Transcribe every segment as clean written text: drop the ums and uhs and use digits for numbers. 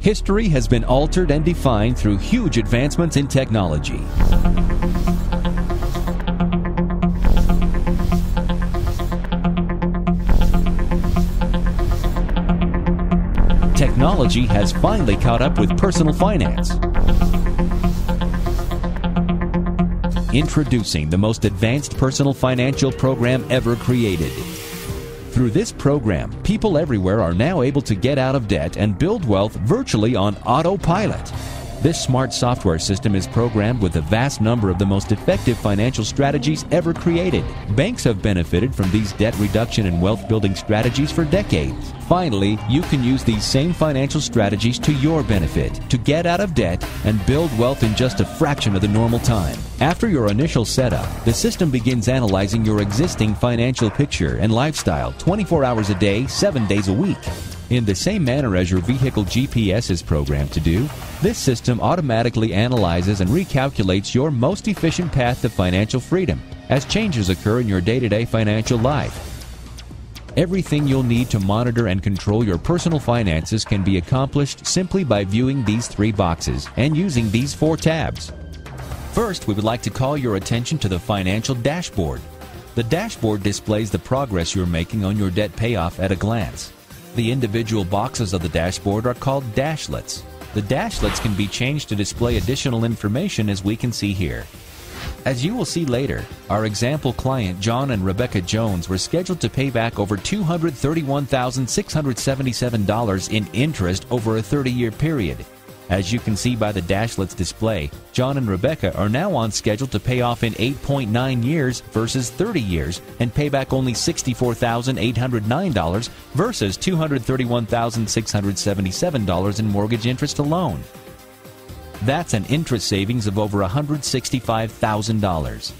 History has been altered and defined through huge advancements in technology. Technology has finally caught up with personal finance. Introducing the most advanced personal financial program ever created. Through this program, people everywhere are now able to get out of debt and build wealth virtually on autopilot. This smart software system is programmed with a vast number of the most effective financial strategies ever created. Banks have benefited from these debt reduction and wealth building strategies for decades. Finally, you can use these same financial strategies to your benefit to get out of debt and build wealth in just a fraction of the normal time. After your initial setup, the system begins analyzing your existing financial picture and lifestyle 24 hours a day, 7 days a week. In the same manner as your vehicle GPS is programmed to do, this system automatically analyzes and recalculates your most efficient path to financial freedom as changes occur in your day-to-day financial life. Everything you'll need to monitor and control your personal finances can be accomplished simply by viewing these 3 boxes and using these 4 tabs. First, we would like to call your attention to the financial dashboard. The dashboard displays the progress you're making on your debt payoff at a glance. The individual boxes of the dashboard are called dashlets. The dashlets can be changed to display additional information, as we can see here. As you will see later, our example client John and Rebecca Jones were scheduled to pay back over $231,677 in interest over a 30-year period. As you can see by the dashlets display, John and Rebecca are now on schedule to pay off in 8.9 years versus 30 years and pay back only $64,809 versus $231,677 in mortgage interest alone. That's an interest savings of over $165,000.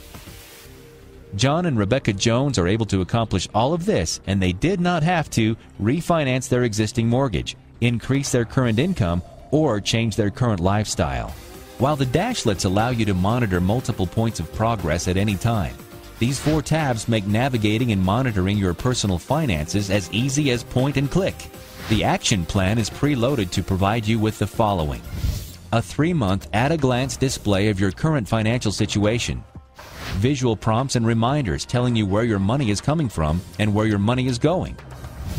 John and Rebecca Jones are able to accomplish all of this, and they did not have to refinance their existing mortgage, increase their current income, or change their current lifestyle. While the dashlets allow you to monitor multiple points of progress at any time, these 4 tabs make navigating and monitoring your personal finances as easy as point and click. The action plan is preloaded to provide you with the following: a 3-month at-a-glance display of your current financial situation, visual prompts and reminders telling you where your money is coming from and where your money is going,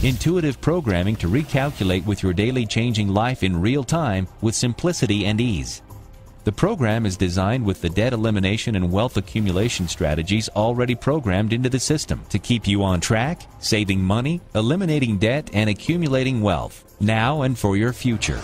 intuitive programming to recalculate with your daily changing life in real time with simplicity and ease. The program is designed with the debt elimination and wealth accumulation strategies already programmed into the system to keep you on track, saving money, eliminating debt, and accumulating wealth, now and for your future.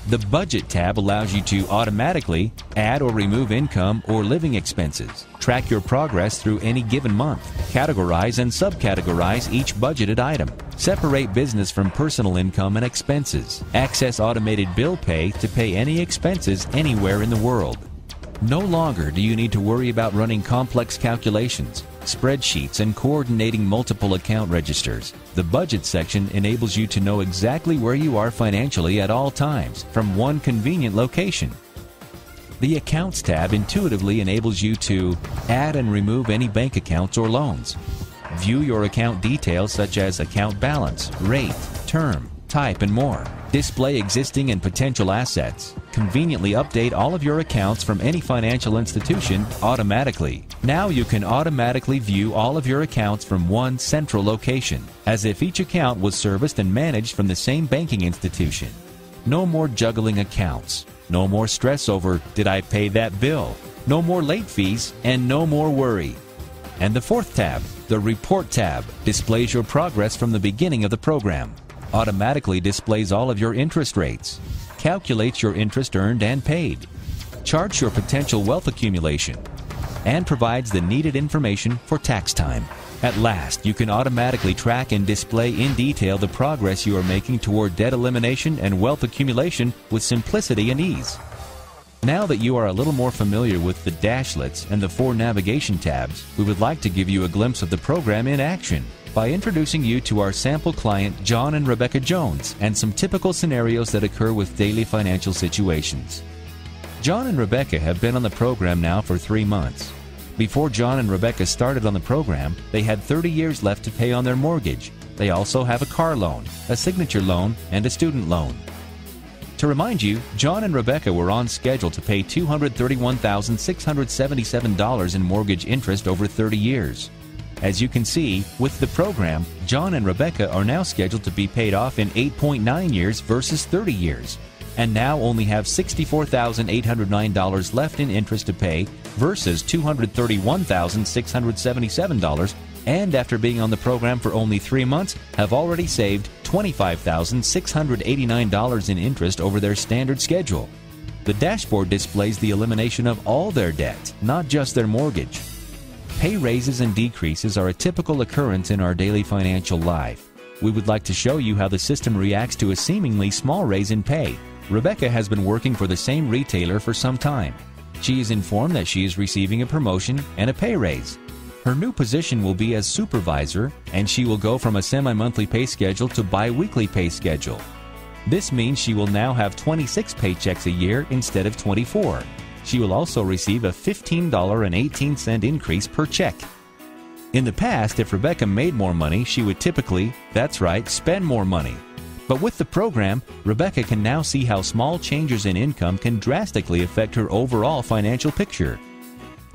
The Budget tab allows you to automatically add or remove income or living expenses, track your progress through any given month, categorize and subcategorize each budgeted item, separate business from personal income and expenses, access automated bill pay to pay any expenses anywhere in the world. No longer do you need to worry about running complex calculations, spreadsheets, and coordinating multiple account registers. The Budget section enables you to know exactly where you are financially at all times from one convenient location. The Accounts tab intuitively enables you to add and remove any bank accounts or loans, view your account details such as account balance, rate, term, type, and more, display existing and potential assets, conveniently update all of your accounts from any financial institution automatically. Now you can automatically view all of your accounts from one central location, as if each account was serviced and managed from the same banking institution. No more juggling accounts. No more stress over, did I pay that bill? No more late fees, and no more worry. And the 4th tab, the Report tab, displays your progress from the beginning of the program, automatically displays all of your interest rates, calculates your interest earned and paid, charts your potential wealth accumulation, and provides the needed information for tax time. At last, you can automatically track and display in detail the progress you are making toward debt elimination and wealth accumulation with simplicity and ease. Now that you are a little more familiar with the dashlets and the 4 navigation tabs, we would like to give you a glimpse of the program in action by introducing you to our sample client John and Rebecca Jones and some typical scenarios that occur with daily financial situations. John and Rebecca have been on the program now for 3 months. Before John and Rebecca started on the program, they had 30 years left to pay on their mortgage. They also have a car loan, a signature loan, and a student loan. To remind you, John and Rebecca were on schedule to pay $231,677 in mortgage interest over 30 years. As you can see, with the program, John and Rebecca are now scheduled to be paid off in 8.9 years versus 30 years, and now only have $64,809 left in interest to pay versus $231,677, and after being on the program for only 3 months, have already saved $25,689 in interest over their standard schedule. The dashboard displays the elimination of all their debt, not just their mortgage. Pay raises and decreases are a typical occurrence in our daily financial life. We would like to show you how the system reacts to a seemingly small raise in pay. Rebecca has been working for the same retailer for some time. She is informed that she is receiving a promotion and a pay raise. Her new position will be as supervisor, and she will go from a semi-monthly pay schedule to bi-weekly pay schedule. This means she will now have 26 paychecks a year instead of 24. She will also receive a $15.18 increase per check. In the past, if Rebecca made more money, she would typically, that's right, spend more money. But with the program, Rebecca can now see how small changes in income can drastically affect her overall financial picture.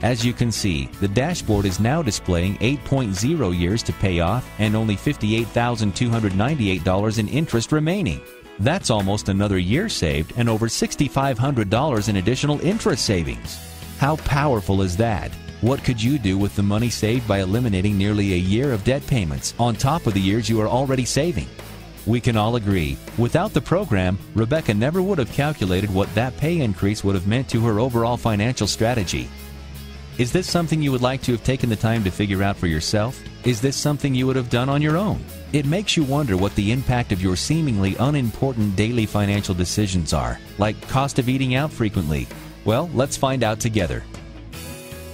As you can see, the dashboard is now displaying 8.0 years to pay off and only $58,298 in interest remaining. That's almost another year saved and over $6,500 in additional interest savings. How powerful is that? What could you do with the money saved by eliminating nearly a year of debt payments on top of the years you are already saving? We can all agree, without the program, Rebecca never would have calculated what that pay increase would have meant to her overall financial strategy. Is this something you would like to have taken the time to figure out for yourself? Is this something you would have done on your own? It makes you wonder what the impact of your seemingly unimportant daily financial decisions are, like cost of eating out frequently. Well, let's find out together.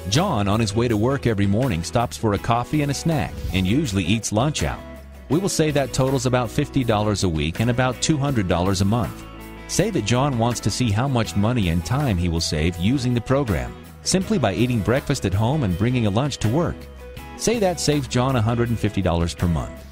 John, on his way to work every morning, stops for a coffee and a snack and usually eats lunch out. We will say that totals about $50 a week and about $200 a month. Say that John wants to see how much money and time he will save using the program, simply by eating breakfast at home and bringing a lunch to work. Say that saves John $150 per month.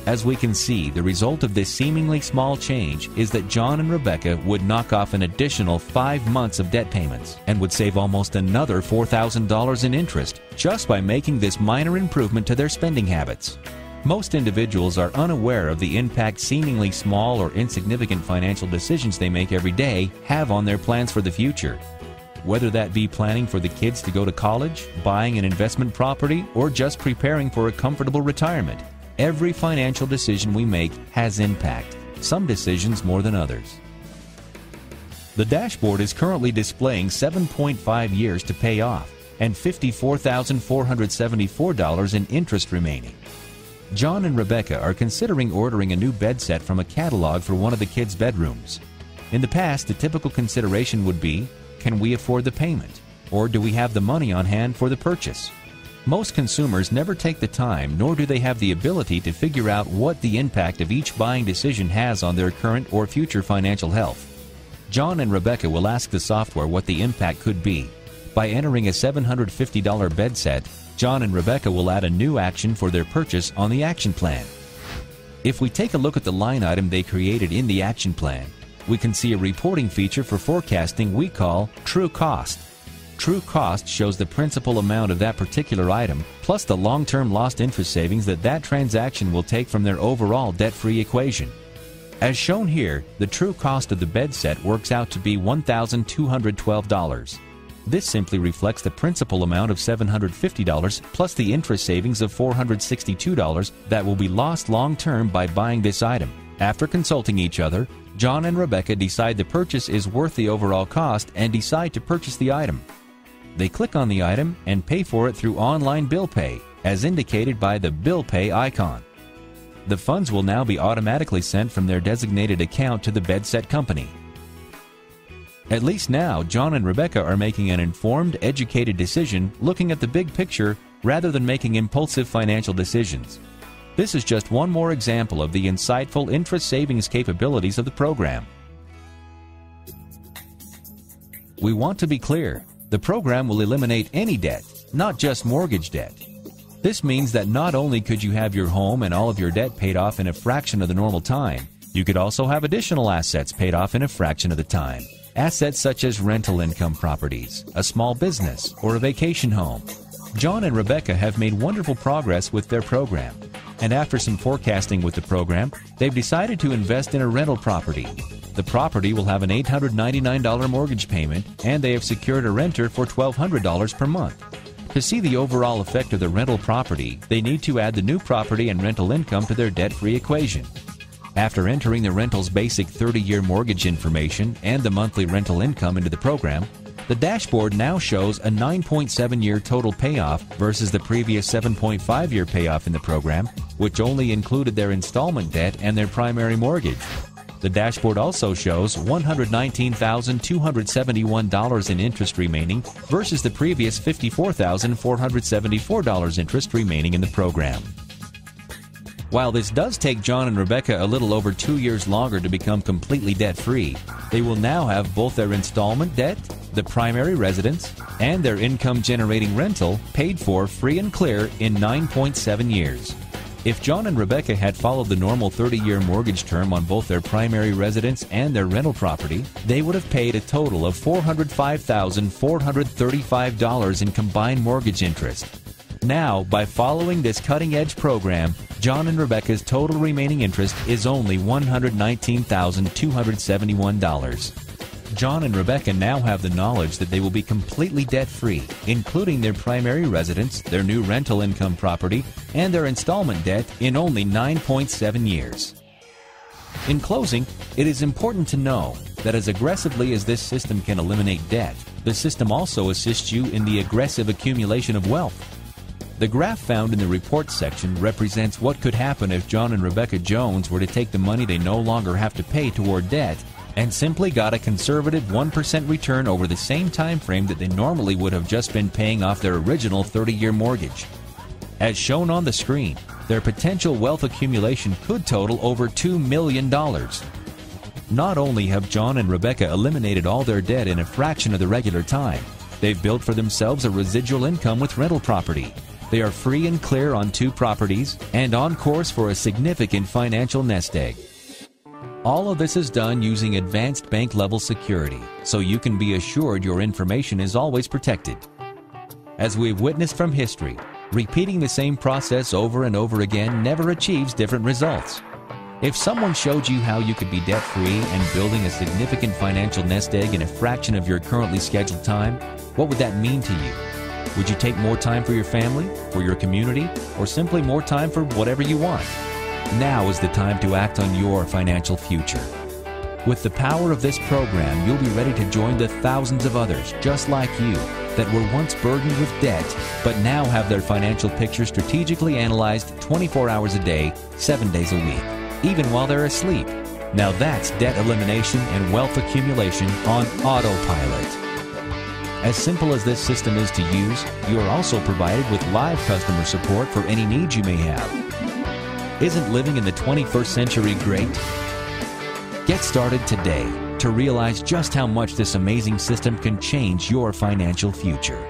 As we can see, the result of this seemingly small change is that John and Rebecca would knock off an additional 5 months of debt payments and would save almost another $4,000 in interest just by making this minor improvement to their spending habits. Most individuals are unaware of the impact seemingly small or insignificant financial decisions they make every day have on their plans for the future. Whether that be planning for the kids to go to college, buying an investment property, or just preparing for a comfortable retirement, every financial decision we make has impact, some decisions more than others. The dashboard is currently displaying 7.5 years to pay off and $54,474 in interest remaining. John and Rebecca are considering ordering a new bed set from a catalog for one of the kids' bedrooms. In the past, the typical consideration would be, can we afford the payment? Or do we have the money on hand for the purchase? Most consumers never take the time, nor do they have the ability to figure out what the impact of each buying decision has on their current or future financial health. John and Rebecca will ask the software what the impact could be. By entering a $750 bed set, John and Rebecca will add a new action for their purchase on the action plan. If we take a look at the line item they created in the action plan, we can see a reporting feature for forecasting we call True Cost. True Cost shows the principal amount of that particular item, plus the long-term lost interest savings that transaction will take from their overall debt-free equation. As shown here, the true cost of the bed set works out to be $1,212. This simply reflects the principal amount of $750 plus the interest savings of $462 that will be lost long-term by buying this item. After consulting each other, John and Rebecca decide the purchase is worth the overall cost and decide to purchase the item. They click on the item and pay for it through online bill pay, as indicated by the bill pay icon. The funds will now be automatically sent from their designated account to the bed set company. At least now, John and Rebecca are making an informed, educated decision looking at the big picture rather than making impulsive financial decisions. This is just one more example of the insightful interest savings capabilities of the program. We want to be clear, the program will eliminate any debt, not just mortgage debt. This means that not only could you have your home and all of your debt paid off in a fraction of the normal time, You could also have additional assets paid off in a fraction of the time. Assets such as rental income properties, a small business, or a vacation home. John and Rebecca have made wonderful progress with their program. And after some forecasting with the program, they've decided to invest in a rental property. The property will have an $899 mortgage payment, and they have secured a renter for $1,200 per month. To see the overall effect of the rental property, they need to add the new property and rental income to their debt-free equation. After entering the rental's basic 30-year mortgage information and the monthly rental income into the program, the dashboard now shows a 9.7-year total payoff versus the previous 7.5-year payoff in the program, which only included their installment debt and their primary mortgage. The dashboard also shows $119,271 in interest remaining versus the previous $54,474 interest remaining in the program. While this does take John and Rebecca a little over 2 years longer to become completely debt-free, they will now have both their installment debt, the primary residence, and their income-generating rental paid for free and clear in 9.7 years. If John and Rebecca had followed the normal 30-year mortgage term on both their primary residence and their rental property, they would have paid a total of $405,435 in combined mortgage interest. Now, by following this cutting-edge program, John and Rebecca's total remaining interest is only $119,271. John and Rebecca now have the knowledge that they will be completely debt-free, including their primary residence, their new rental income property, and their installment debt in only 9.7 years. In closing, it is important to know that as aggressively as this system can eliminate debt, the system also assists you in the aggressive accumulation of wealth. The graph found in the reports section represents what could happen if John and Rebecca Jones were to take the money they no longer have to pay toward debt and simply got a conservative 1% return over the same time frame that they normally would have just been paying off their original 30-year mortgage. As shown on the screen, their potential wealth accumulation could total over $2 million. Not only have John and Rebecca eliminated all their debt in a fraction of the regular time, they've built for themselves a residual income with rental property. They are free and clear on 2 properties and on course for a significant financial nest egg. All of this is done using advanced bank-level security, so you can be assured your information is always protected. As we've witnessed from history, repeating the same process over and over again never achieves different results. If someone showed you how you could be debt-free and building a significant financial nest egg in a fraction of your currently scheduled time, what would that mean to you? Would you take more time for your family, for your community, or simply more time for whatever you want? Now is the time to act on your financial future. With the power of this program, you'll be ready to join the thousands of others just like you that were once burdened with debt, but now have their financial picture strategically analyzed 24 hours a day, 7 days a week, even while they're asleep. Now that's debt elimination and wealth accumulation on autopilot. As simple as this system is to use, you are also provided with live customer support for any needs you may have. Isn't living in the 21st century great? Get started today to realize just how much this amazing system can change your financial future.